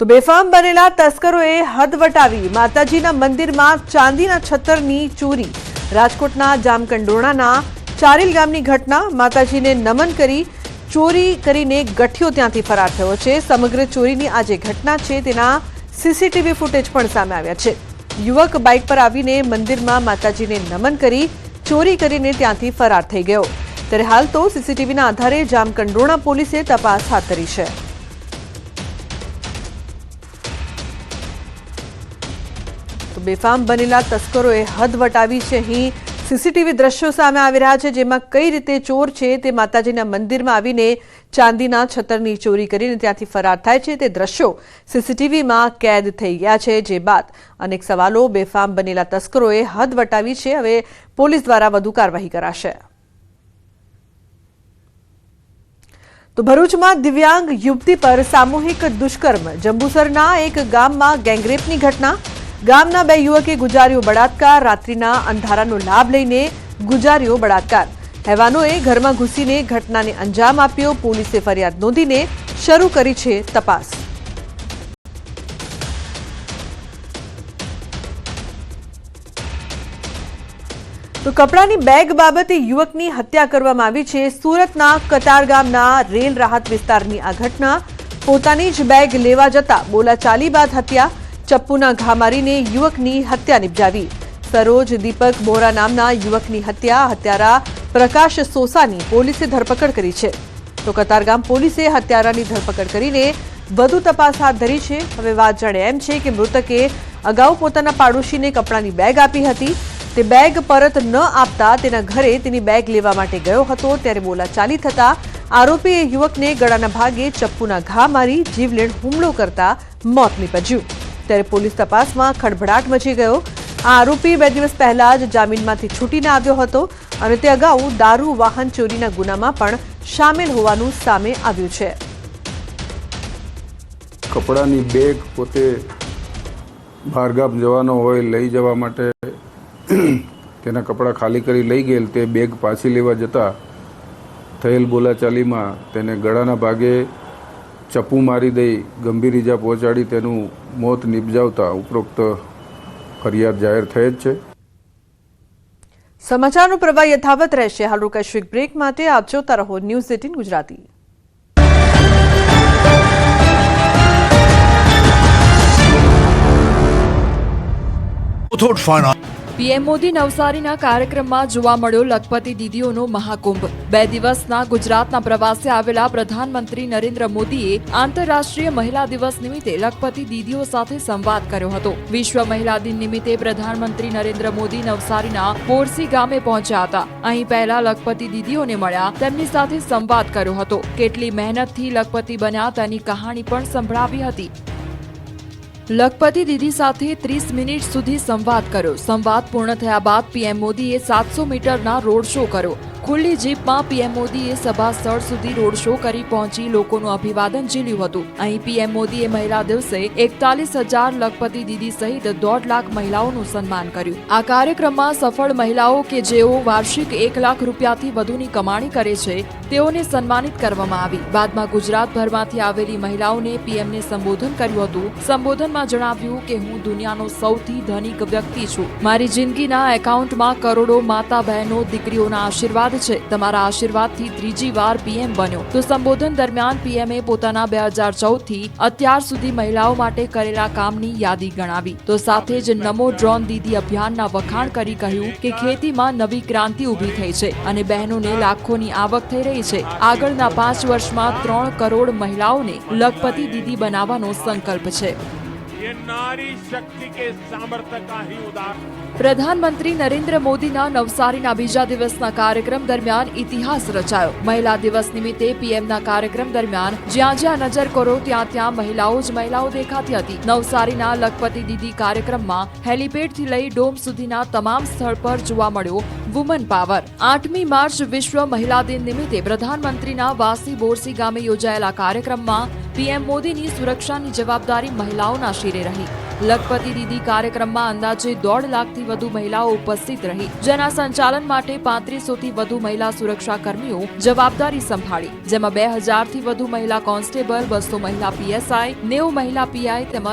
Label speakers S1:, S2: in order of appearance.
S1: તો બેફામ બનેલા તસ્કરોએ હદ વટાવી માતાજીના મંદિરમાં ચાંદીના છત્તરની ચોરી। રાજકોટના જામકંડોરણાના ચારેલ ગામની ઘટના। માતાજીને નમન કરી ચોરી કરીને ગઠિયો ત્યાંથી ફરાર થયો છે। સમગ્ર ચોરીની આ જે ઘટના છે તેના સીસીટીવી ફૂટેજ પણ સામે આવ્યા છે। યુવક બાઇક પર આવીને મંદિરમાં માતાજીને નમન કરી ચોરી કરીને ત્યાંથી ફરાર થઈ ગયો। ત્યારે હાલ તો સીસીટીવીના આધારે જામકંડોરણા પોલીસે તપાસ હાથ ધરી છે। તો બેફામ બનેલા તસ્કરોએ હદ વટાવી છે। અહીં સીસીટીવી દ્રશ્યો સામે આવી રહ્યા છે, જેમાં કઈ રીતે ચોર છે તે માતાજીના મંદિરમાં આવીને ચાંદીના છત્તરની ચોરી કરીને ત્યાંથી ફરાર થાય છે તે દ્રશ્યો સીસીટીવીમાં કેદ થઈ ગયા છે। જે બાદ અનેક સવાલો બેફામ બનેલા તસ્કરોએ હદ વટાવી છે। હવે પોલીસ દ્વારા વધુ કાર્યવાહી કરાશે। તો ભરૂચમાં દિવ્યાંગ યુવતી પર સામૂહિક દુષ્કર્મ। જંબુસરના એક ગામમાં ગેંગરેપની ઘટના। ગામના બે યુવકે ગુજાર્યો બળાત્કાર। રાત્રિના અંધારાનો લાભ લઈને ગુજાર્યો બળાત્કાર। હેવાનોએ ઘરમાં ઘૂસીને ઘટનાને અંજામ આપ્યો। પોલીસે ફરિયાદ નોંધીને શરૂ કરી છે તપાસ। તો કપડાની બેગ બાબતે યુવકની હત્યા કરવામાં આવી છે। સુરતના કતારગામના રેલ રાહત વિસ્તારની આ ઘટના। પોતાની જ બેગ લેવા જતા બોલાચાલી બાદ હત્યા। ચપ્પુના ઘા મારીને યુવકની હત્યા નિપજાવી। સરોજ દીપક બોરા નામના યુવકની હત્યા। હત્યારા પ્રકાશ સોસાની પોલીસે ધરપકડ કરી છે। તો કતારગામ પોલીસે હત્યારાની ધરપકડ કરીને વધુ તપાસ હાથ ધરી છે। હવે વાત જાણે એમ છે કે મૃતકે અગાઉ પોતાના પાડોશીને કપડાની બેગ આપી હતી। તે બેગ પરત ન આપતા તેના ઘરે તેની બેગ લેવા માટે ગયો હતો। ત્યારે બોલાચાલી થતા આરોપીએ યુવકને ગળાના ભાગે ચપ્પુના ઘા મારી જીવલેણ હુમલો કરતા મોત નીપજ્યું। ત્યારે પોલીસ તપાસમાં ખળભળાટ મચી ગયો। આ આરોપી 2 દિવસ પહેલા જ જામીનમાંથી છૂટીને આવ્યો હતો અને તે અગાઉ દારૂ વાહન ચોરીના ગુનામાં પણ સામેલ હોવાનું સામે આવ્યું છે।
S2: કપડાની બેગ પોતે બહારગામ જવાનો હોય લઈ જવા માટે તેના કપડાં ખાલી કરી લઈ ગયેલ। તે બેગ પાછી લેવા જતા થયેલ બોલાચાલીમાં તેને ગળાના ભાગે ચપ્પુ મારી દઈ ગંભીર ઈજા પહોંચાડી તેનું મોત નિપજાવતા ઉપરોક્ત ફરિયાદ જાહેર થઈ જ છે।
S1: સમાચારનો પ્રવાહ યથાવત રહેશે। હાલ રોકાઈશું એક બ્રેક માટે। આપ જોતા રહો ન્યૂઝ 18 ગુજરાતી।
S3: પીએમ મોદી નવસારીના કાર્યક્રમમાં જોવા મળ્યો લખપતિ દીદીઓનો મહાકુંભ। 2 દિવસના ગુજરાતના પ્રવાસે આવેલા પ્રધાનમંત્રી નરેન્દ્ર મોદીએ આંતરરાષ્ટ્રીય મહિલા દિવસ નિમિત્તે લખપતિ દીદીઓ સાથે સંવાદ કર્યો હતો। વિશ્વ મહિલા દિન નિમિત્તે પ્રધાનમંત્રી નરેન્દ્ર મોદી નવસારીના બોરસી ગામે પહોંચ્યા હતા। અહીં પહેલા લખપતિ દીદીઓને મળ્યા, તેમની સાથે સંવાદ કર્યો હતો। કેટલી મહેનતથી લખપતિ બન્યા તેની કહાણી પણ સંભળાવી હતી। લખપતિ દીદી સાથે 30 મિનિટ સુધી સંવાદ કર્યો। સંવાદ પૂર્ણ થયા બાદ પીએમ મોદીએ 700 મીટરના રોડ શો કર્યો। ખુલ્લી જીપમાં પીએમ મોદીએ સભા સ્થળ સુધી રોડ શો કરી પહોંચી લોકોનું અભિવાદન ઝીલ્યું હતું। અહીં પીએમ મોદીએ મહિલા દિવસે 41,000 લખપતિ દીદી સહિત 1.5 લાખ મહિલાઓનું સન્માન કર્યું। આ કાર્યક્રમમાં સફળ મહિલાઓ કે જેઓ વાર્ષિક 1 લાખ રૂપિયાથી વધુની કમાણી કરે છે તેઓને સન્માનિત કરવામાં આવી। બાદમાં ગુજરાતભરમાંથી આવેલી મહિલાઓને પીએમને સંબોધન કર્યું હતું। સંબોધનમાં જણાવ્યું કે હું દુનિયાનો સૌથી ધનિક વ્યક્તિ છું। મારી જિંદગીના એકાઉન્ટમાં કરોડો માતા બહેનો દીકરીઓના આશીર્વાદ છે। તમારા આશીર્વાદથી 3જી વાર પીએમ બન્યો। તો સંબોધન દરમિયાન પીએમએ પોતાના 2014 થી અત્યાર સુધી મહિલાઓ માટે કરેલા કામની યાદી ગણાવી। તો સાથે જ નમો ડ્રોન દીદી અભિયાનના વખાણ કરી કહ્યું કે ખેતીમાં નવી ક્રાંતિ ઊભી થઈ છે અને બહેનોને લાખોની આવક થઈ રહી છે। આગળના 5 વર્ષમાં 3 કરોડ મહિલાઓને લખપતિ દીદી બનાવવાનો સંકલ્પ છે। પ્રધાનમંત્રી નરેન્દ્ર મોદીના નવસારીના બીજા દિવસના કાર્યક્રમ દરમિયાન ઇતિહાસ રચાયો। મહિલા દિવસ નિમિત્તે પીએમના કાર્યક્રમ દરમિયાન જ્યાં જ્યાં નજર કરો ત્યાં ત્યાં મહિલાઓ જ મહિલાઓ દેખાતી હતી। નવસારીના લખપતિ દીદી કાર્યક્રમમાં હેલીપેડથી લઈ ડોમ સુધીના તમામ સ્થળ પર જોવા મળ્યો વુમન પાવર। 8મી માર્ચ વિશ્વ મહિલા દિન નિમિત્તે પ્રધાનમંત્રીના વાસી બોરસી ગામે યોજાયેલા કાર્યક્રમમાં પીએમ મોદીની સુરક્ષાની જવાબદારી મહિલાઓના શિરે રહી। લખપતિ દીદી કાર્યક્રમમાં અંદાજે 1.5 લાખથી વધુ મહિલાઓ ઉપસ્થિત રહી, જેના સંચાલન માટે 3500થી વધુ મહિલા સુરક્ષા કર્મીઓ જવાબદારી સંભાળી, જેમાં 2000થી વધુ મહિલા કોન્સ્ટેબલ, 200 મહિલા પીએસઆઈ, 90 મહિલા પીઆઈ તેમજ